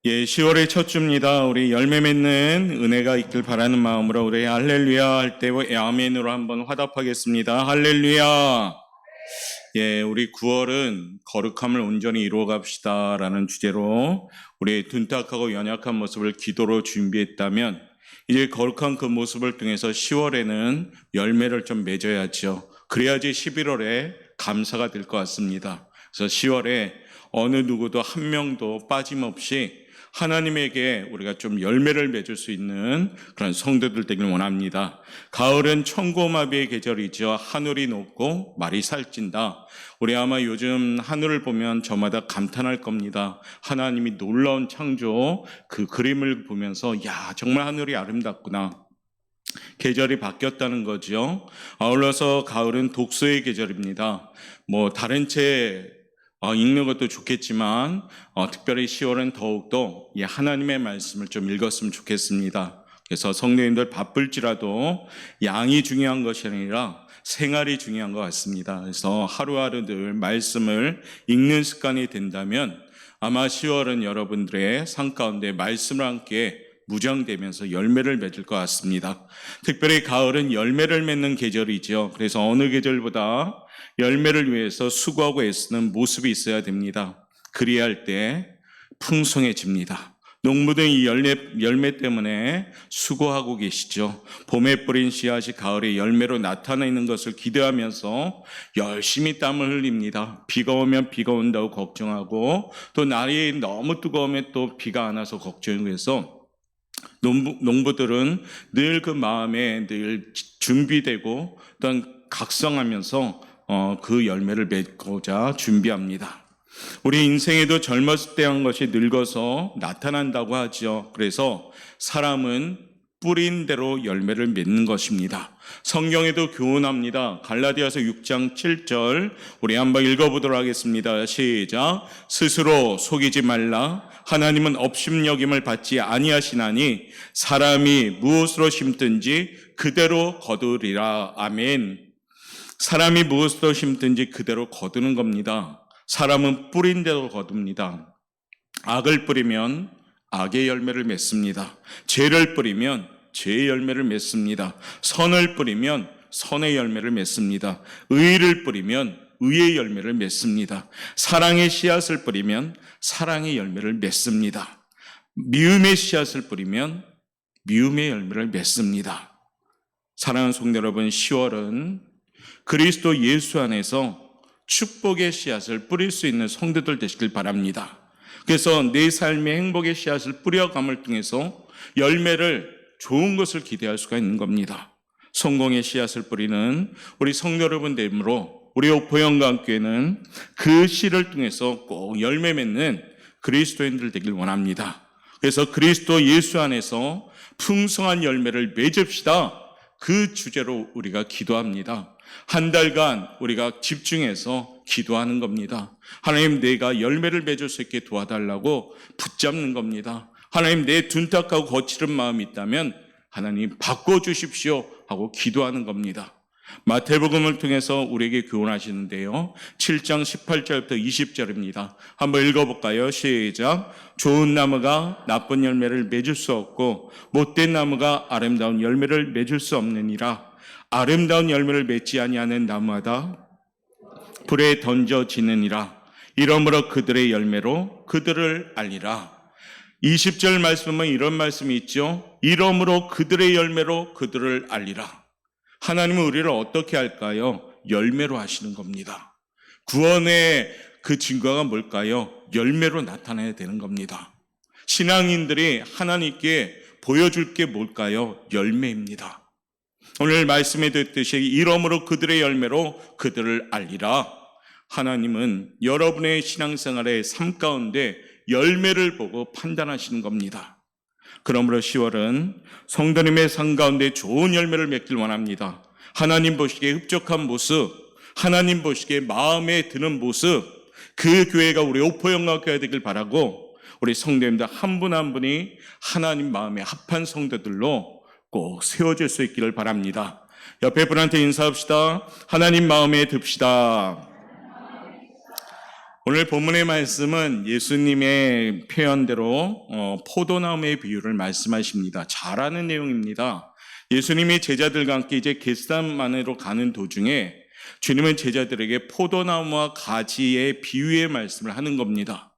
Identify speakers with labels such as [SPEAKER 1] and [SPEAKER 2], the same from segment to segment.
[SPEAKER 1] 10월의 첫 주입니다. 우리 열매 맺는 은혜가 있길 바라는 마음으로 우리 할렐루야 할 때 아멘으로 한번 화답하겠습니다. 할렐루야. 우리 9월은 거룩함을 온전히 이루어 갑시다 라는 주제로 우리의 둔탁하고 연약한 모습을 기도로 준비했다면, 이제 거룩한 그 모습을 통해서 10월에는 열매를 좀 맺어야죠. 그래야지 11월에 감사가 될 것 같습니다. 그래서 10월에 어느 누구도 한 명도 빠짐없이 하나님에게 우리가 좀 열매를 맺을 수 있는 그런 성도들 되길 원합니다. 가을은 천고마비의 계절이죠. 하늘이 높고 말이 살찐다. 우리 아마 요즘 하늘을 보면 저마다 감탄할 겁니다. 하나님이 놀라운 창조, 그 그림을 보면서 야, 정말 하늘이 아름답구나. 계절이 바뀌었다는 거죠. 아울러서 가을은 독서의 계절입니다. 다른 책 읽는 것도 좋겠지만 특별히 10월은 더욱더 하나님의 말씀을 좀 읽었으면 좋겠습니다. 그래서 성도님들 바쁠지라도 양이 중요한 것이 아니라 생활이 중요한 것 같습니다. 그래서 하루하루 늘 말씀을 읽는 습관이 된다면 아마 10월은 여러분들의 삶 가운데 말씀을 함께 무장되면서 열매를 맺을 것 같습니다. 특별히 가을은 열매를 맺는 계절이죠. 그래서 어느 계절보다 열매를 위해서 수고하고 애쓰는 모습이 있어야 됩니다. 그리야 할 때 풍성해집니다. 농부들은 이 열매 때문에 수고하고 계시죠. 봄에 뿌린 씨앗이 가을에 열매로 나타나는 것을 기대하면서 열심히 땀을 흘립니다. 비가 오면 비가 온다고 걱정하고, 또 날이 너무 뜨거우면 또 비가 안 와서 걱정하고 해서 농부들은 늘 그 마음에 늘 준비되고 또한 각성하면서 그 열매를 맺고자 준비합니다. 우리 인생에도 젊었을 때 한 것이 늙어서 나타난다고 하죠. 그래서 사람은 뿌린 대로 열매를 맺는 것입니다. 성경에도 교훈합니다. 갈라디아서 6장 7절 우리 한번 읽어보도록 하겠습니다. 시작. 스스로 속이지 말라. 하나님은 업심여김을 받지 아니하시나니 사람이 무엇으로 심든지 그대로 거두리라. 아멘. 사람이 무엇으로 심든지 그대로 거두는 겁니다. 사람은 뿌린 대로 거둡니다. 악을 뿌리면 악의 열매를 맺습니다. 죄를 뿌리면 죄의 열매를 맺습니다. 선을 뿌리면 선의 열매를 맺습니다. 의를 뿌리면 의의 열매를 맺습니다. 사랑의 씨앗을 뿌리면 사랑의 열매를 맺습니다. 미움의 씨앗을 뿌리면 미움의 열매를 맺습니다. 사랑하는 성도 여러분, 10월은 그리스도 예수 안에서 축복의 씨앗을 뿌릴 수 있는 성도들 되시길 바랍니다. 그래서 내 삶의 행복의 씨앗을 뿌려감을 통해서 열매를, 좋은 것을 기대할 수가 있는 겁니다. 성공의 씨앗을 뿌리는 우리 성도 여러분 되므로 우리 오포영광교회는 그 씨를 통해서 꼭 열매 맺는 그리스도인들 되길 원합니다. 그래서 그리스도 예수 안에서 풍성한 열매를 맺읍시다. 그 주제로 우리가 기도합니다. 한 달간 우리가 집중해서 기도하는 겁니다. 하나님, 내가 열매를 맺을 수 있게 도와달라고 붙잡는 겁니다. 하나님, 내 둔탁하고 거칠은 마음이 있다면 하나님 바꿔주십시오 하고 기도하는 겁니다. 마태복음을 통해서 우리에게 교훈하시는데요, 7장 18절부터 20절입니다. 한번 읽어볼까요? 시작. 좋은 나무가 나쁜 열매를 맺을 수 없고 못된 나무가 아름다운 열매를 맺을 수 없느니라. 아름다운 열매를 맺지 아니하는 나무마다 불에 던져지느니라. 이러므로 그들의 열매로 그들을 알리라. 20절 말씀은 이런 말씀이 있죠. 이러므로 그들의 열매로 그들을 알리라. 하나님은 우리를 어떻게 할까요? 열매로 하시는 겁니다. 구원의 그 증거가 뭘까요? 열매로 나타나야 되는 겁니다. 신앙인들이 하나님께 보여줄 게 뭘까요? 열매입니다. 오늘 말씀에 듣듯이 이러므로 그들의 열매로 그들을 알리라. 하나님은 여러분의 신앙생활의 삶 가운데 열매를 보고 판단하시는 겁니다. 그러므로 10월은 성도님의 삶 가운데 좋은 열매를 맺길 원합니다. 하나님 보시기에 흡족한 모습, 하나님 보시기에 마음에 드는 모습, 그 교회가 우리 오포영광교회가 되길 바라고, 우리 성도님들 한 분 한 분이 하나님 마음에 합한 성도들로 꼭 세워질 수 있기를 바랍니다. 옆에 분한테 인사합시다. 하나님 마음에 듭시다. 오늘 본문의 말씀은 예수님의 표현대로 포도나무의 비유를 말씀하십니다. 잘 아는 내용입니다. 예수님이 제자들과 함께 이제 겟세마네로 가는 도중에 주님은 제자들에게 포도나무와 가지의 비유의 말씀을 하는 겁니다.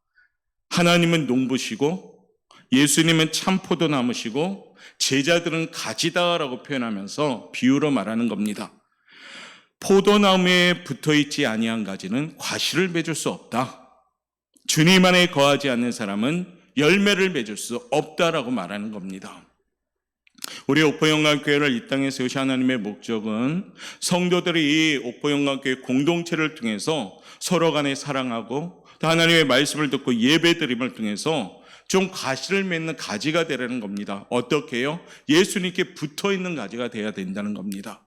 [SPEAKER 1] 하나님은 농부시고 예수님은 참 포도나무시고 제자들은 가지다라고 표현하면서 비유로 말하는 겁니다. 포도나무에 붙어있지 아니한 가지는 과실을 맺을 수 없다. 주님 안에 거하지 않는 사람은 열매를 맺을 수 없다라고 말하는 겁니다. 우리 옥포영광교회를 이 땅에 세우신 하나님의 목적은 성도들이 이 옥포영광교회 공동체를 통해서 서로 간에 사랑하고 또 하나님의 말씀을 듣고 예배드림을 통해서 좀 과실을 맺는 가지가 되라는 겁니다. 어떻게 해요? 예수님께 붙어있는 가지가 돼야 된다는 겁니다.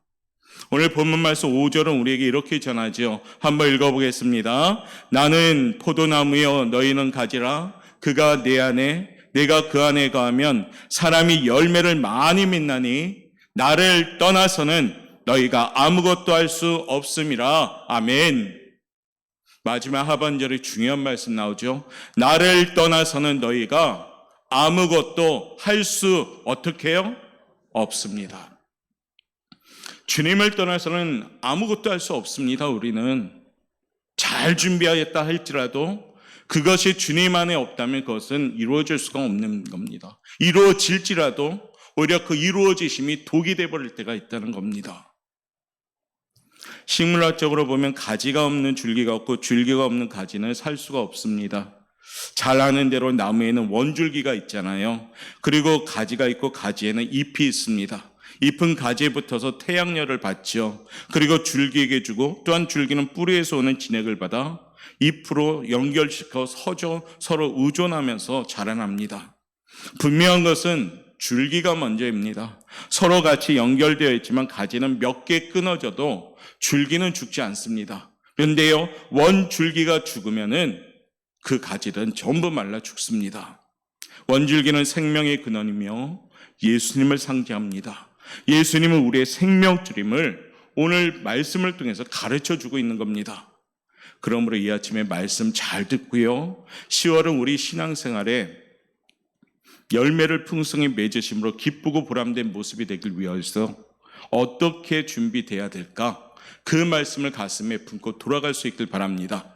[SPEAKER 1] 오늘 본문 말씀 5절은 우리에게 이렇게 전하죠. 한번 읽어보겠습니다. 나는 포도나무여 너희는 가지라. 그가 내 안에 내가 그 안에 거하면 사람이 열매를 많이 맺나니 나를 떠나서는 너희가 아무것도 할 수 없음이라. 아멘. 마지막 하반절에 중요한 말씀 나오죠. 나를 떠나서는 너희가 아무것도 할 수 어떻게 해요? 없습니다. 주님을 떠나서는 아무것도 할 수 없습니다. 우리는 잘 준비하였다 할지라도 그것이 주님 안에 없다면 그것은 이루어질 수가 없는 겁니다. 이루어질지라도 오히려 그 이루어지심이 독이 되어버릴 때가 있다는 겁니다. 식물학적으로 보면 가지가 없는 줄기가 없고 줄기가 없는 가지는 살 수가 없습니다. 잘 아는 대로 나무에는 원줄기가 있잖아요. 그리고 가지가 있고 가지에는 잎이 있습니다. 잎은 가지에 붙어서 태양열을 받죠. 그리고 줄기에게 주고 또한 줄기는 뿌리에서 오는 진액을 받아 잎으로 연결시켜 서로 의존하면서 자라납니다. 분명한 것은 줄기가 먼저입니다. 서로 같이 연결되어 있지만 가지는 몇 개 끊어져도 줄기는 죽지 않습니다. 그런데요, 원줄기가 죽으면은 그 가지는 전부 말라 죽습니다. 원줄기는 생명의 근원이며 예수님을 상징합니다. 예수님은 우리의 생명줄임을 오늘 말씀을 통해서 가르쳐주고 있는 겁니다. 그러므로 이 아침에 말씀 잘 듣고요. 10월은 우리 신앙생활에 열매를 풍성히 맺으심으로 기쁘고 보람된 모습이 되길 위해서 어떻게 준비돼야 될까? 그 말씀을 가슴에 품고 돌아갈 수 있길 바랍니다.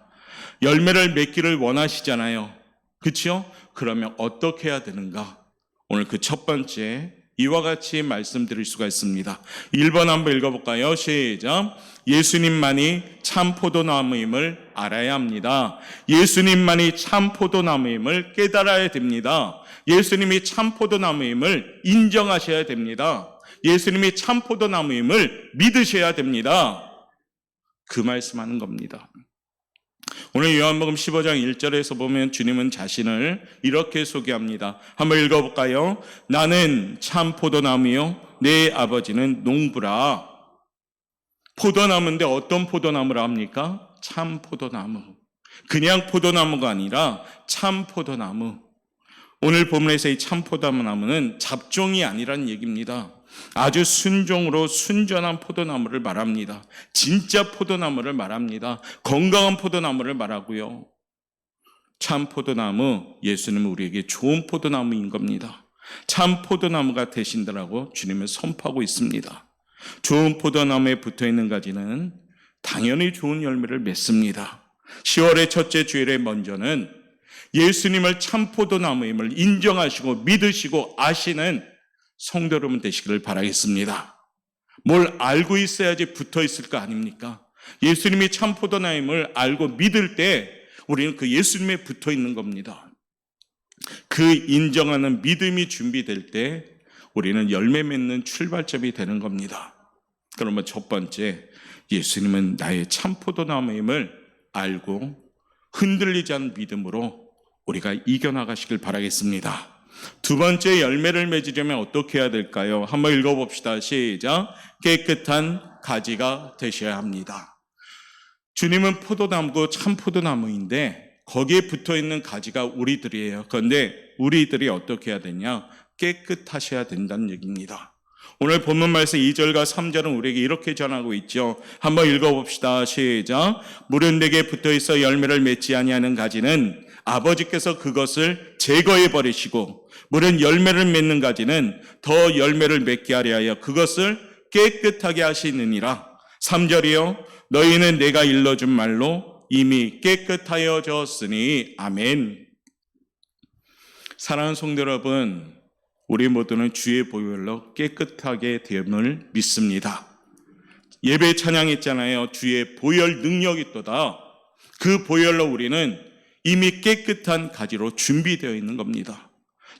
[SPEAKER 1] 열매를 맺기를 원하시잖아요. 그렇죠? 그러면 어떻게 해야 되는가? 오늘 그 첫 번째 이와 같이 말씀드릴 수가 있습니다. 1번 한번 읽어볼까요? 시작. 예수님만이 참 포도나무임을 알아야 합니다. 예수님만이 참 포도나무임을 깨달아야 됩니다. 예수님이 참 포도나무임을 인정하셔야 됩니다. 예수님이 참 포도나무임을 믿으셔야 됩니다. 그 말씀하는 겁니다. 오늘 요한복음 15장 1절에서 보면 주님은 자신을 이렇게 소개합니다. 한번 읽어볼까요? 나는 참 포도나무요 내 아버지는 농부라. 포도나무인데 어떤 포도나무라 합니까? 참 포도나무. 그냥 포도나무가 아니라 참 포도나무. 오늘 본문에서 이 참 포도나무는 잡종이 아니라는 얘기입니다. 아주 순종으로 순전한 포도나무를 말합니다. 진짜 포도나무를 말합니다. 건강한 포도나무를 말하고요. 참 포도나무, 예수님은 우리에게 좋은 포도나무인 겁니다. 참 포도나무가 되신다라고 주님은 선포하고 있습니다. 좋은 포도나무에 붙어있는 가지는 당연히 좋은 열매를 맺습니다. 10월의 첫째 주일에 먼저는 예수님을 참 포도나무임을 인정하시고 믿으시고 아시는 성도 여러분 되시기를 바라겠습니다. 뭘 알고 있어야지 붙어 있을 거 아닙니까? 예수님이 참 포도나무임을 알고 믿을 때 우리는 그 예수님에 붙어 있는 겁니다. 그 인정하는 믿음이 준비될 때 우리는 열매 맺는 출발점이 되는 겁니다. 그러면 첫 번째, 예수님은 나의 참 포도나무임을 알고 흔들리지 않은 믿음으로 우리가 이겨나가시길 바라겠습니다. 두 번째, 열매를 맺으려면 어떻게 해야 될까요? 한번 읽어봅시다. 시작. 깨끗한 가지가 되셔야 합니다. 주님은 포도나무고 참 포도나무인데 거기에 붙어있는 가지가 우리들이에요. 그런데 우리들이 어떻게 해야 되냐? 깨끗하셔야 된다는 얘기입니다. 오늘 본문 말씀 2절과 3절은 우리에게 이렇게 전하고 있죠. 한번 읽어봅시다. 시작. 물은 내게 붙어있어 열매를 맺지 아니하는 가지는 아버지께서 그것을 제거해 버리시고, 물은 열매를 맺는 가지는 더 열매를 맺게 하려 하여 그것을 깨끗하게 하시느니라. 3절이요. 너희는 내가 일러준 말로 이미 깨끗하여졌으니. 아멘. 사랑하는 성도 여러분, 우리 모두는 주의 보혈로 깨끗하게 됨을 믿습니다. 예배 찬양했잖아요. 주의 보혈 능력이 있도다. 그 보혈로 우리는 이미 깨끗한 가지로 준비되어 있는 겁니다.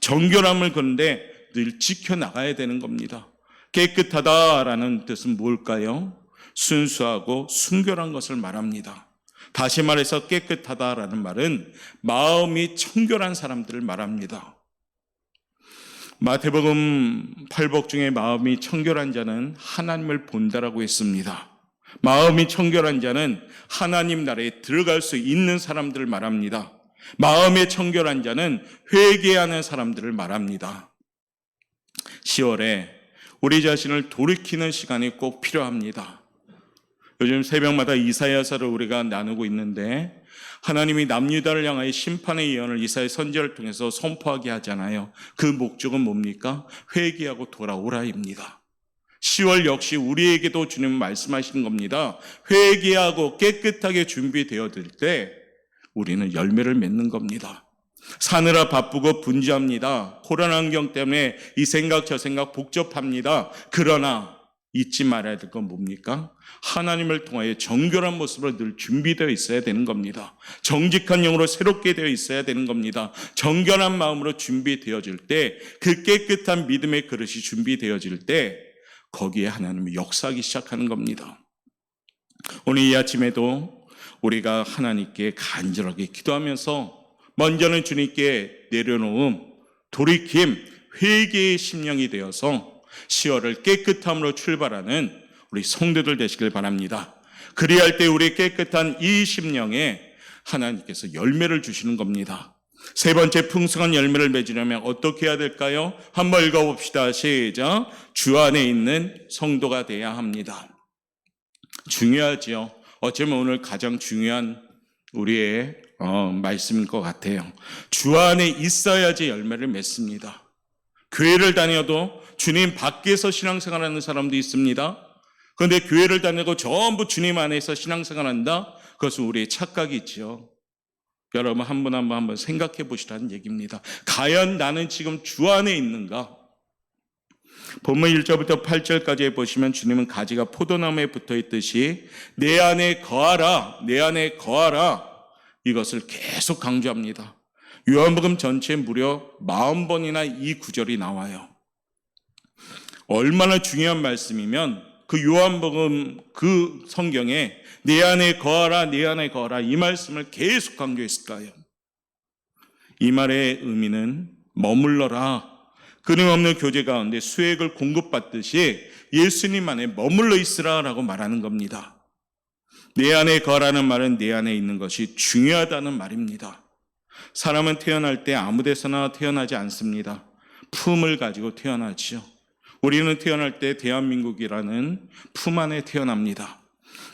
[SPEAKER 1] 정결함을 그런데 늘 지켜나가야 되는 겁니다. 깨끗하다라는 뜻은 뭘까요? 순수하고 순결한 것을 말합니다. 다시 말해서 깨끗하다라는 말은 마음이 청결한 사람들을 말합니다. 마태복음 8복 중에 마음이 청결한 자는 하나님을 본다라고 했습니다. 마음이 청결한 자는 하나님 나라에 들어갈 수 있는 사람들을 말합니다. 마음이 청결한 자는 회개하는 사람들을 말합니다. 10월에 우리 자신을 돌이키는 시간이 꼭 필요합니다. 요즘 새벽마다 이사야서를 우리가 나누고 있는데 하나님이 남유다를 향하여 심판의 예언을 이사야 선지자를 통해서 선포하게 하잖아요. 그 목적은 뭡니까? 회개하고 돌아오라입니다. 10월 역시 우리에게도 주님은 말씀하시는 겁니다. 회개하고 깨끗하게 준비되어질 때 우리는 열매를 맺는 겁니다. 사느라 바쁘고 분주합니다. 코로나 환경 때문에 이 생각 저 생각 복잡합니다. 그러나 잊지 말아야 될 건 뭡니까? 하나님을 통하여 정결한 모습으로 늘 준비되어 있어야 되는 겁니다. 정직한 영으로 새롭게 되어 있어야 되는 겁니다. 정결한 마음으로 준비되어질 때, 그 깨끗한 믿음의 그릇이 준비되어질 때 거기에 하나님이 역사하기 시작하는 겁니다. 오늘 이 아침에도 우리가 하나님께 간절하게 기도하면서 먼저는 주님께 내려놓음, 돌이킴, 회개의 심령이 되어서 10월을 깨끗함으로 출발하는 우리 성도들 되시길 바랍니다. 그리할 때 우리 깨끗한 이 심령에 하나님께서 열매를 주시는 겁니다. 세 번째, 풍성한 열매를 맺으려면 어떻게 해야 될까요? 한번 읽어봅시다. 시작. 주 안에 있는 성도가 돼야 합니다. 중요하지요. 어쩌면 오늘 가장 중요한 우리의 말씀인 것 같아요. 주 안에 있어야지 열매를 맺습니다. 교회를 다녀도 주님 밖에서 신앙생활하는 사람도 있습니다. 그런데 교회를 다니고 전부 주님 안에서 신앙생활한다? 그것은 우리의 착각이 있죠. 여러분 한 분 한 분 한번 생각해 보시라는 얘기입니다. 과연 나는 지금 주 안에 있는가? 본문 1절부터 8절까지 보시면 주님은 가지가 포도나무에 붙어있듯이 내 안에 거하라, 내 안에 거하라, 이것을 계속 강조합니다. 요한복음 전체에 무려 40번이나 이 구절이 나와요. 얼마나 중요한 말씀이면 그 요한복음 그 성경에 내 안에 거하라, 내 안에 거하라 이 말씀을 계속 강조했을까요? 이 말의 의미는 머물러라, 끊임없는 교제 가운데 수액을 공급받듯이 예수님 안에 머물러 있으라라고 말하는 겁니다. 내 안에 거하라는 말은 내 안에 있는 것이 중요하다는 말입니다. 사람은 태어날 때 아무 데서나 태어나지 않습니다. 품을 가지고 태어나지요. 우리는 태어날 때 대한민국이라는 품 안에 태어납니다.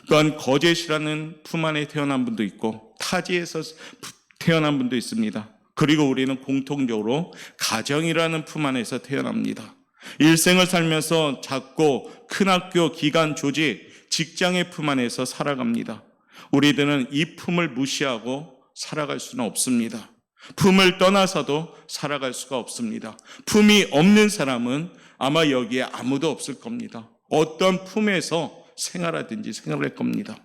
[SPEAKER 1] 또한 거제시라는 품 안에 태어난 분도 있고 타지에서 태어난 분도 있습니다. 그리고 우리는 공통적으로 가정이라는 품 안에서 태어납니다. 일생을 살면서 작고 큰 학교, 기관, 조직, 직장의 품 안에서 살아갑니다. 우리들은 이 품을 무시하고 살아갈 수는 없습니다. 품을 떠나서도 살아갈 수가 없습니다. 품이 없는 사람은 아마 여기에 아무도 없을 겁니다. 어떤 품에서 생활하든지 생활할 겁니다.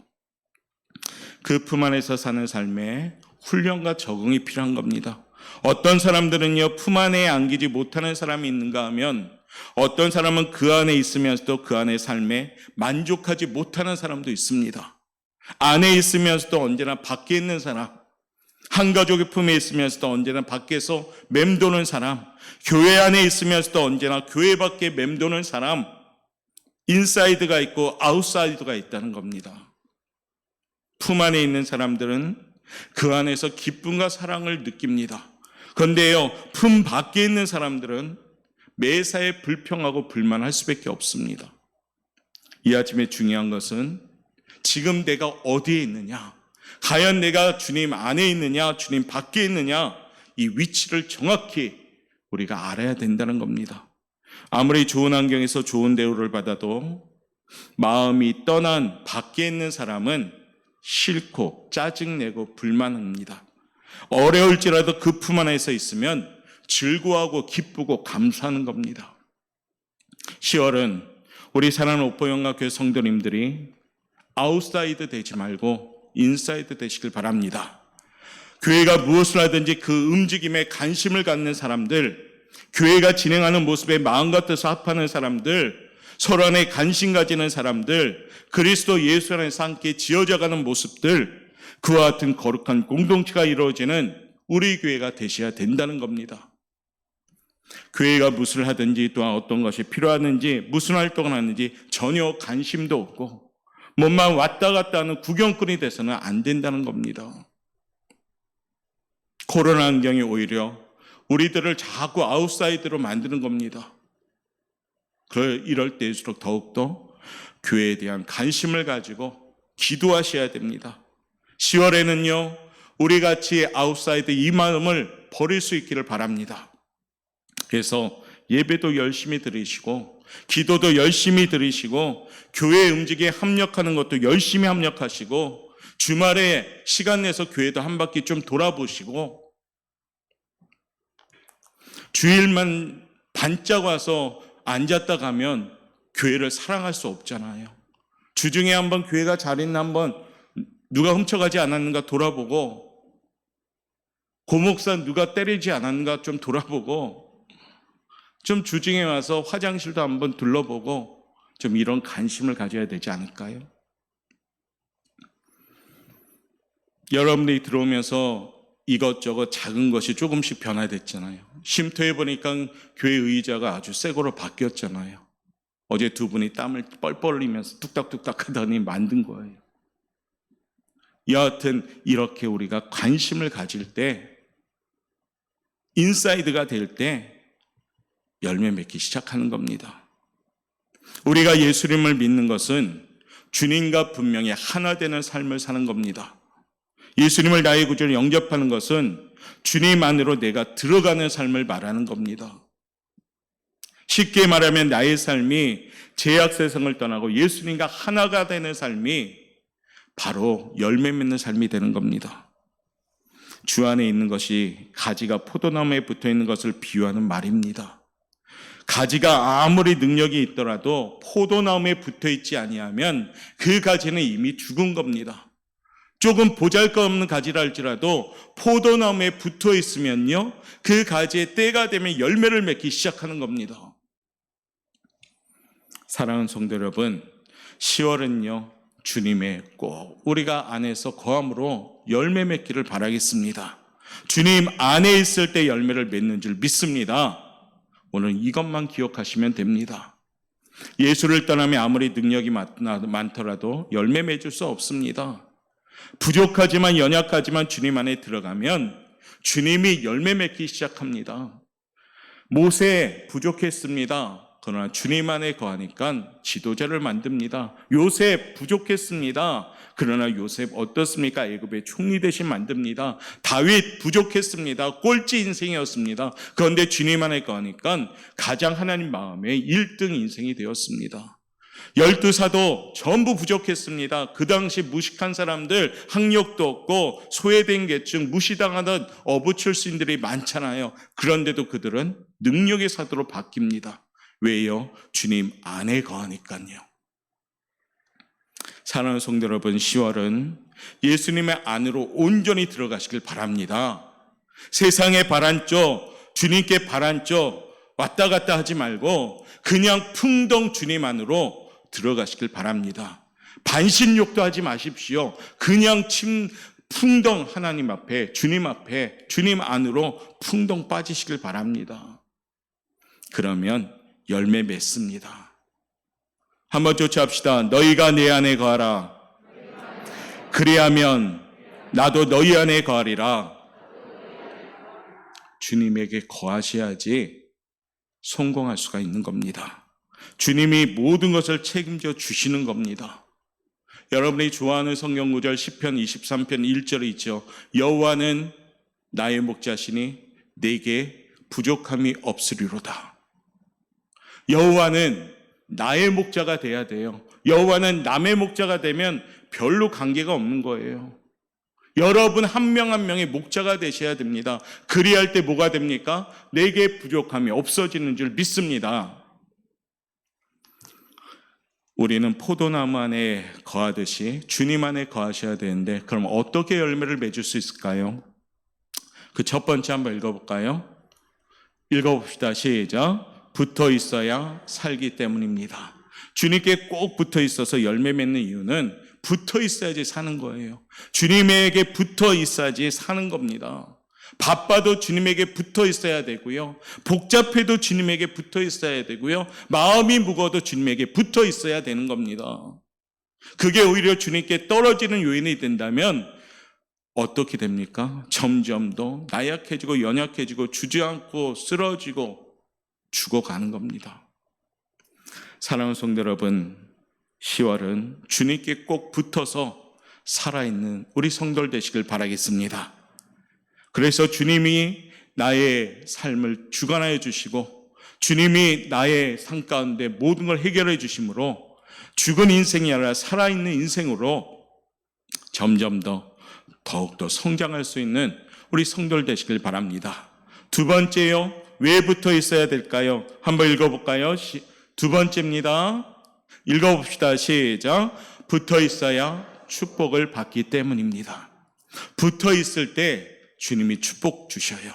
[SPEAKER 1] 그 품 안에서 사는 삶에 훈련과 적응이 필요한 겁니다. 어떤 사람들은요, 품 안에 안기지 못하는 사람이 있는가 하면 어떤 사람은 그 안에 있으면서도 그 안의 삶에 만족하지 못하는 사람도 있습니다. 안에 있으면서도 언제나 밖에 있는 사람, 한 가족의 품에 있으면서도 언제나 밖에서 맴도는 사람, 교회 안에 있으면서도 언제나 교회 밖에 맴도는 사람, 인사이드가 있고 아웃사이드가 있다는 겁니다. 품 안에 있는 사람들은 그 안에서 기쁨과 사랑을 느낍니다. 그런데요, 품 밖에 있는 사람들은 매사에 불평하고 불만할 수밖에 없습니다. 이 아침에 중요한 것은 지금 내가 어디에 있느냐, 과연 내가 주님 안에 있느냐, 주님 밖에 있느냐, 이 위치를 정확히 우리가 알아야 된다는 겁니다. 아무리 좋은 환경에서 좋은 대우를 받아도 마음이 떠난 밖에 있는 사람은 싫고 짜증내고 불만합니다. 어려울지라도 그 품 안에서 있으면 즐거워하고 기쁘고 감사하는 겁니다. 10월은 우리 사랑하는 오포영화교회 성도님들이 아웃사이드 되지 말고 인사이드 되시길 바랍니다. 교회가 무엇을 하든지 그 움직임에 관심을 갖는 사람들, 교회가 진행하는 모습에 마음과 뜻을 합하는 사람들, 서로 안에 관심 가지는 사람들, 그리스도 예수 안에서 함께 지어져가는 모습들, 그와 같은 거룩한 공동체가 이루어지는 우리 교회가 되셔야 된다는 겁니다. 교회가 무엇을 하든지 또한 어떤 것이 필요하는지 무슨 활동을 하는지 전혀 관심도 없고 몸만 왔다 갔다 하는 구경꾼이 돼서는 안 된다는 겁니다. 코로나 환경이 오히려 우리들을 자꾸 아웃사이드로 만드는 겁니다. 이럴 때일수록 더욱더 교회에 대한 관심을 가지고 기도하셔야 됩니다. 10월에는요, 우리 같이 아웃사이드 이 마음을 버릴 수 있기를 바랍니다. 그래서 예배도 열심히 드리시고 기도도 열심히 드리시고 교회 움직임에 합력하는 것도 열심히 합력하시고 주말에 시간 내서 교회도 한 바퀴 좀 돌아보시고 주일만 반짝 와서 앉았다 가면 교회를 사랑할 수 없잖아요. 주중에 한번 교회가 잘 있나 한번 누가 훔쳐가지 않았는가 돌아보고 고목사 누가 때리지 않았는가 좀 돌아보고 좀 주중에 와서 화장실도 한번 둘러보고 좀 이런 관심을 가져야 되지 않을까요? 여러분들이 들어오면서 이것저것 작은 것이 조금씩 변화됐잖아요. 쉼터에 보니까 교회 의자가 아주 새 거로 바뀌었잖아요. 어제 두 분이 땀을 뻘뻘 흘리면서 뚝딱뚝딱 하더니 만든 거예요. 여하튼 이렇게 우리가 관심을 가질 때, 인사이드가 될 때 열매 맺기 시작하는 겁니다. 우리가 예수님을 믿는 것은 주님과 분명히 하나 되는 삶을 사는 겁니다. 예수님을 나의 구주로 영접하는 것은 주님 안으로 내가 들어가는 삶을 말하는 겁니다. 쉽게 말하면 나의 삶이 죄악 세상을 떠나고 예수님과 하나가 되는 삶이 바로 열매 맺는 삶이 되는 겁니다. 주 안에 있는 것이 가지가 포도나무에 붙어 있는 것을 비유하는 말입니다. 가지가 아무리 능력이 있더라도 포도나무에 붙어 있지 아니하면 그 가지는 이미 죽은 겁니다. 조금 보잘것없는 가지라 할지라도 포도나무에 붙어 있으면요, 그 가지의 때가 되면 열매를 맺기 시작하는 겁니다. 사랑하는 성도 여러분, 10월은요 주님의 꼭 우리가 안에서 거함으로 열매 맺기를 바라겠습니다. 주님 안에 있을 때 열매를 맺는 줄 믿습니다. 오늘 이것만 기억하시면 됩니다. 예수를 떠나면 아무리 능력이 많더라도 열매 맺을 수 없습니다. 부족하지만 연약하지만 주님 안에 들어가면 주님이 열매 맺기 시작합니다. 모세 부족했습니다. 그러나 주님 안에 거하니까 지도자를 만듭니다. 요셉 부족했습니다. 그러나 요셉 어떻습니까? 애굽의 총리 대신 만듭니다. 다윗 부족했습니다. 꼴찌 인생이었습니다. 그런데 주님 안에 거하니까 가장 하나님 마음에 1등 인생이 되었습니다. 12사도 전부 부족했습니다. 그 당시 무식한 사람들, 학력도 없고 소외된 계층, 무시당하던 어부 출신들이 많잖아요. 그런데도 그들은 능력의 사도로 바뀝니다. 왜요? 주님 안에 거하니까요. 사랑하는 성도 여러분, 10월은 예수님의 안으로 온전히 들어가시길 바랍니다. 세상에 바란 쪽, 주님께 바란 쪽 왔다 갔다 하지 말고 그냥 풍덩 주님 안으로 들어가시길 바랍니다. 반신욕도 하지 마십시오. 그냥 풍덩 하나님 앞에, 주님 안으로 풍덩 빠지시길 바랍니다. 그러면 열매 맺습니다. 한번 쫓아합시다. 너희가 내 안에 거하라. 그리하면 나도 너희 안에 거하리라. 주님에게 거하셔야지 성공할 수가 있는 겁니다. 주님이 모든 것을 책임져 주시는 겁니다. 여러분이 좋아하는 성경 구절 시편 23편 1절에 있죠. 여호와는 나의 목자시니 내게 부족함이 없으리로다. 여호와는 나의 목자가 돼야 돼요. 여호와는 남의 목자가 되면 별로 관계가 없는 거예요. 여러분 한 명 한 명의 목자가 되셔야 됩니다. 그리할 때 뭐가 됩니까? 내게 부족함이 없어지는 줄 믿습니다. 우리는 포도나무 안에 거하듯이 주님 안에 거하셔야 되는데, 그럼 어떻게 열매를 맺을 수 있을까요? 그 첫 번째 한번 읽어볼까요? 읽어봅시다. 시작. 붙어 있어야 살기 때문입니다. 주님께 꼭 붙어 있어서 열매 맺는 이유는 붙어 있어야지 사는 거예요. 주님에게 붙어 있어야지 사는 겁니다. 바빠도 주님에게 붙어 있어야 되고요. 복잡해도 주님에게 붙어 있어야 되고요. 마음이 무거워도 주님에게 붙어 있어야 되는 겁니다. 그게 오히려 주님께 떨어지는 요인이 된다면 어떻게 됩니까? 점점 더 나약해지고 연약해지고 주저앉고 쓰러지고 죽어가는 겁니다. 사랑하는 성도 여러분, 10월은 주님께 꼭 붙어서 살아있는 우리 성도들 되시길 바라겠습니다. 그래서 주님이 나의 삶을 주관하여 주시고 주님이 나의 삶 가운데 모든 걸 해결해 주심으로 죽은 인생이 아니라 살아있는 인생으로 점점 더욱더 성장할 수 있는 우리 성도들 되시길 바랍니다. 두 번째요. 왜 붙어 있어야 될까요? 한번 읽어볼까요? 두 번째입니다. 읽어봅시다. 시작. 붙어 있어야 축복을 받기 때문입니다. 붙어 있을 때 주님이 축복 주셔요.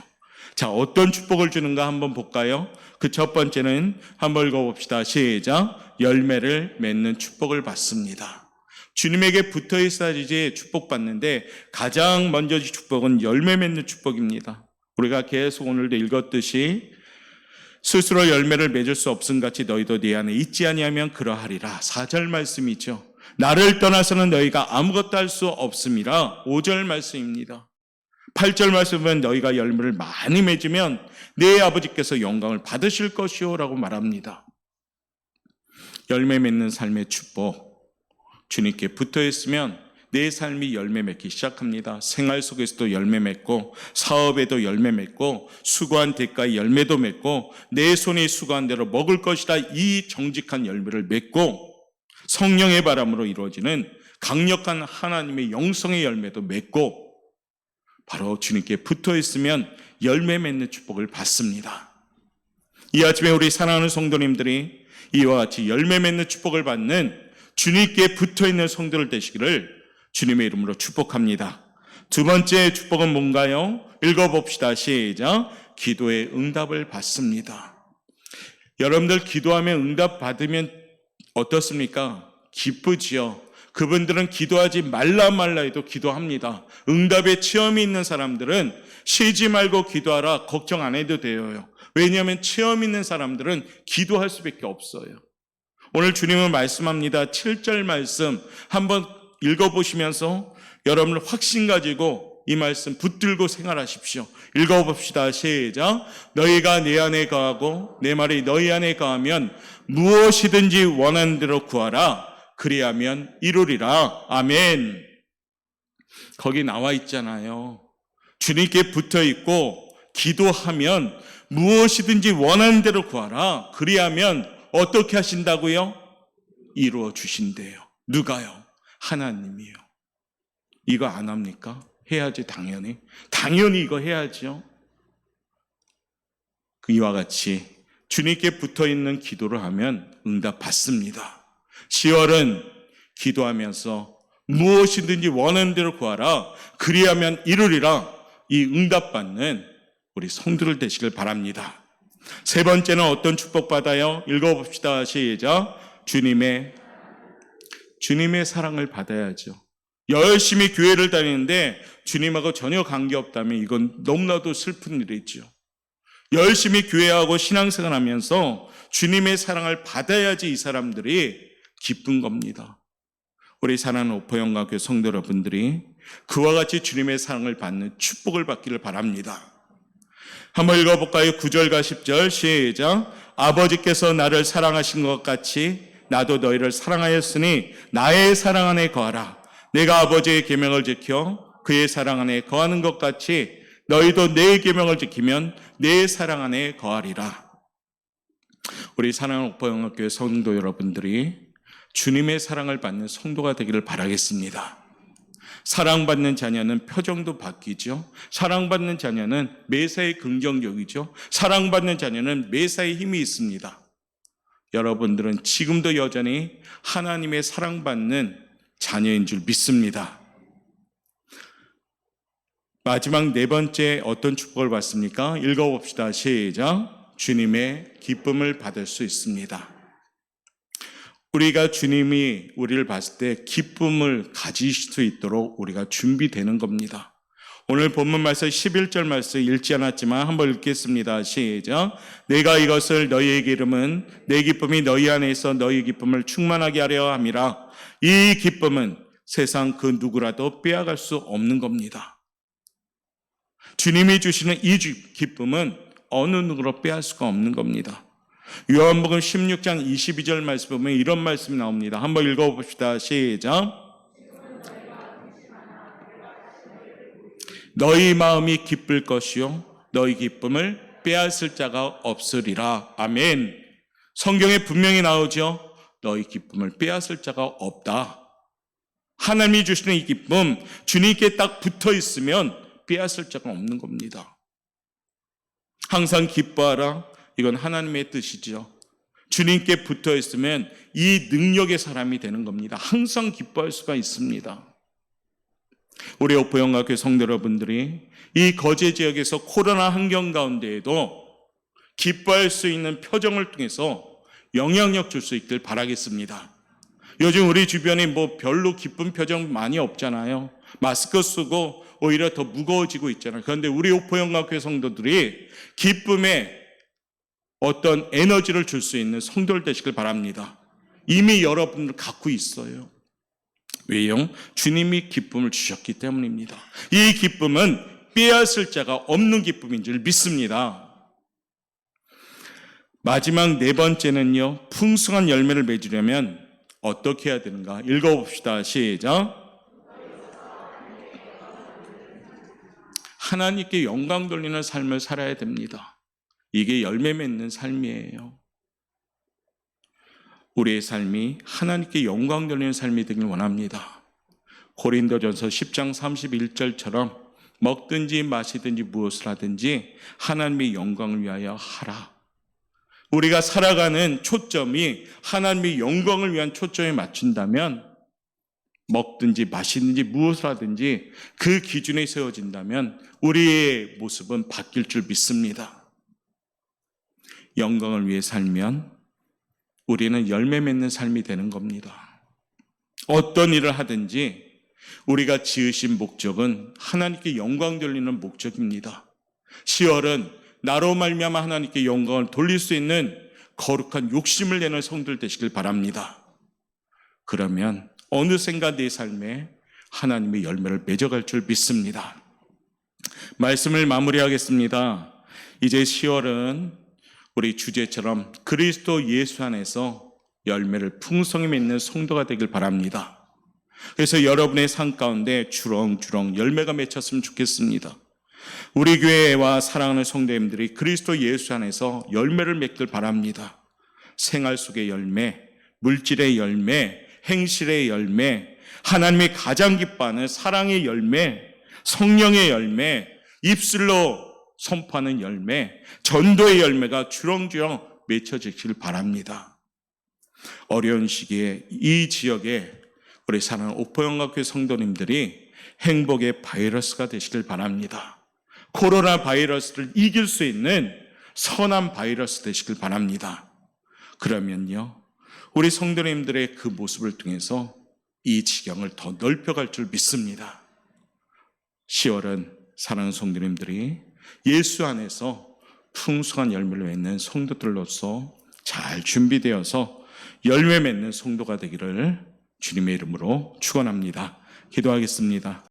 [SPEAKER 1] 자, 어떤 축복을 주는가 한번 볼까요? 그 첫 번째는 한번 읽어봅시다. 시작. 열매를 맺는 축복을 받습니다. 주님에게 붙어 있어야지 축복받는데 가장 먼저 축복은 열매 맺는 축복입니다. 우리가 계속 오늘도 읽었듯이 스스로 열매를 맺을 수 없음같이 너희도 네 안에 있지 아니하면 그러하리라. 4절 말씀이죠. 나를 떠나서는 너희가 아무것도 할 수 없음이라. 5절 말씀입니다. 8절 말씀은 너희가 열매를 많이 맺으면 내 아버지께서 영광을 받으실 것이요 라고 말합니다. 열매 맺는 삶의 축복, 주님께 붙어 있으면 내 삶이 열매 맺기 시작합니다. 생활 속에서도 열매 맺고 사업에도 열매 맺고 수고한 대가의 열매도 맺고 내 손이 수고한 대로 먹을 것이다, 이 정직한 열매를 맺고 성령의 바람으로 이루어지는 강력한 하나님의 영성의 열매도 맺고 바로 주님께 붙어 있으면 열매 맺는 축복을 받습니다. 이 아침에 우리 사랑하는 성도님들이 이와 같이 열매 맺는 축복을 받는 주님께 붙어 있는 성도들 되시기를 주님의 이름으로 축복합니다. 두 번째 축복은 뭔가요? 읽어봅시다. 시작. 기도의 응답을 받습니다. 여러분들 기도하면 응답 받으면 어떻습니까? 기쁘지요. 그분들은 기도하지 말라 해도 기도합니다. 응답의 체험이 있는 사람들은 쉬지 말고 기도하라, 걱정 안 해도 돼요. 왜냐하면 체험 있는 사람들은 기도할 수밖에 없어요. 오늘 주님은 말씀합니다. 7절 말씀 한번 읽어보시면서 여러분 확신 가지고 이 말씀 붙들고 생활하십시오. 읽어봅시다. 시작. 너희가 내 안에 거하고 내 말이 너희 안에 거하면 무엇이든지 원하는 대로 구하라. 그리하면 이루리라. 아멘. 거기 나와 있잖아요. 주님께 붙어 있고 기도하면 무엇이든지 원하는 대로 구하라. 그리하면 어떻게 하신다고요? 이루어 주신대요. 누가요? 하나님이요. 이거 안 합니까? 해야지 당연히. 당연히 이거 해야죠. 이와 같이 주님께 붙어있는 기도를 하면 응답 받습니다. 10월은 기도하면서 무엇이든지 원하는 대로 구하라. 그리하면 이루리라. 이 응답받는 우리 성도들 되시길 바랍니다. 세 번째는 어떤 축복받아요? 읽어봅시다. 시작. 주님의 사랑을 받아야죠. 열심히 교회를 다니는데 주님하고 전혀 관계없다면 이건 너무나도 슬픈 일이죠. 열심히 교회하고 신앙생활 하면서 주님의 사랑을 받아야지 이 사람들이 기쁜 겁니다. 우리 사랑하는 오포영과교회 성도 여러분들이 그와 같이 주님의 사랑을 받는 축복을 받기를 바랍니다. 한번 읽어볼까요? 9절과 10절 시작. 아버지께서 나를 사랑하신 것 같이 나도 너희를 사랑하였으니 나의 사랑 안에 거하라. 내가 아버지의 계명을 지켜 그의 사랑 안에 거하는 것 같이 너희도 내 계명을 지키면 내 사랑 안에 거하리라. 우리 사랑하는 옥포영학교회 성도 여러분들이 주님의 사랑을 받는 성도가 되기를 바라겠습니다. 사랑받는 자녀는 표정도 바뀌죠. 사랑받는 자녀는 매사에 긍정적이죠. 사랑받는 자녀는 매사에 힘이 있습니다. 여러분들은 지금도 여전히 하나님의 사랑받는 자녀인 줄 믿습니다. 마지막 네 번째 어떤 축복을 받습니까? 읽어봅시다. 시작. 주님의 기쁨을 받을 수 있습니다. 우리가 주님이 우리를 봤을 때 기쁨을 가질 수 있도록 우리가 준비되는 겁니다. 오늘 본문 말씀 11절 말씀 읽지 않았지만 한번 읽겠습니다. 시작. 내가 이것을 너희에게 이름은 내 기쁨이 너희 안에 있어 너희 기쁨을 충만하게 하려 함이라. 이 기쁨은 세상 그 누구라도 빼앗갈 수 없는 겁니다. 주님이 주시는 이 기쁨은 어느 누구로 빼앗을 수가 없는 겁니다. 요한복음 16장 22절 말씀 보면 이런 말씀이 나옵니다. 한번 읽어봅시다. 시작. 너희 마음이 기쁠 것이요 너희 기쁨을 빼앗을 자가 없으리라. 아멘. 성경에 분명히 나오죠. 너희 기쁨을 빼앗을 자가 없다. 하나님이 주시는 이 기쁨, 주님께 딱 붙어 있으면 빼앗을 자가 없는 겁니다. 항상 기뻐하라. 이건 하나님의 뜻이죠. 주님께 붙어 있으면 이 능력의 사람이 되는 겁니다. 항상 기뻐할 수가 있습니다. 우리 옥포영학교회 성도 여러분들이 이 거제 지역에서 코로나 환경 가운데에도 기뻐할 수 있는 표정을 통해서 영향력 줄 수 있길 바라겠습니다. 요즘 우리 주변에 별로 기쁜 표정 많이 없잖아요. 마스크 쓰고 오히려 더 무거워지고 있잖아요. 그런데 우리 옥포영학교회 성도들이 기쁨에 어떤 에너지를 줄 수 있는 성도들 되시길 바랍니다. 이미 여러분들 갖고 있어요. 왜요? 주님이 기쁨을 주셨기 때문입니다. 이 기쁨은 빼앗을 자가 없는 기쁨인 줄 믿습니다. 마지막 네 번째는요, 풍성한 열매를 맺으려면 어떻게 해야 되는가? 읽어봅시다. 시작. 하나님께 영광 돌리는 삶을 살아야 됩니다. 이게 열매 맺는 삶이에요. 우리의 삶이 하나님께 영광 돌리는 삶이 되길 원합니다. 고린도전서 10장 31절처럼 먹든지 마시든지 무엇을 하든지 하나님의 영광을 위하여 하라. 우리가 살아가는 초점이 하나님의 영광을 위한 초점에 맞춘다면 먹든지 마시든지 무엇을 하든지 그 기준에 세워진다면 우리의 모습은 바뀔 줄 믿습니다. 영광을 위해 살면 우리는 열매 맺는 삶이 되는 겁니다. 어떤 일을 하든지 우리가 지으신 목적은 하나님께 영광 돌리는 목적입니다. 10월은 나로 말미암아 하나님께 영광을 돌릴 수 있는 거룩한 욕심을 내는 성도들 되시길 바랍니다. 그러면 어느샌가 내 삶에 하나님의 열매를 맺어갈 줄 믿습니다. 말씀을 마무리하겠습니다. 이제 10월은 우리 주제처럼 그리스도 예수 안에서 열매를 풍성히 맺는 성도가 되길 바랍니다. 그래서 여러분의 삶 가운데 주렁주렁 열매가 맺혔으면 좋겠습니다. 우리 교회와 사랑하는 성도님들이 그리스도 예수 안에서 열매를 맺길 바랍니다. 생활 속의 열매, 물질의 열매, 행실의 열매, 하나님이 가장 기뻐하는 사랑의 열매, 성령의 열매, 입술로 선포하는 열매, 전도의 열매가 주렁주렁 맺혀지길 바랍니다. 어려운 시기에 이 지역에 우리 사랑하는 옥포영학교회 성도님들이 행복의 바이러스가 되시길 바랍니다. 코로나 바이러스를 이길 수 있는 선한 바이러스 되시길 바랍니다. 그러면요, 우리 성도님들의 그 모습을 통해서 이 지경을 더 넓혀갈 줄 믿습니다. 10월은 사랑하는 성도님들이 예수 안에서 풍성한 열매를 맺는 성도들로서 잘 준비되어서 열매 맺는 성도가 되기를 주님의 이름으로 축원합니다. 기도하겠습니다.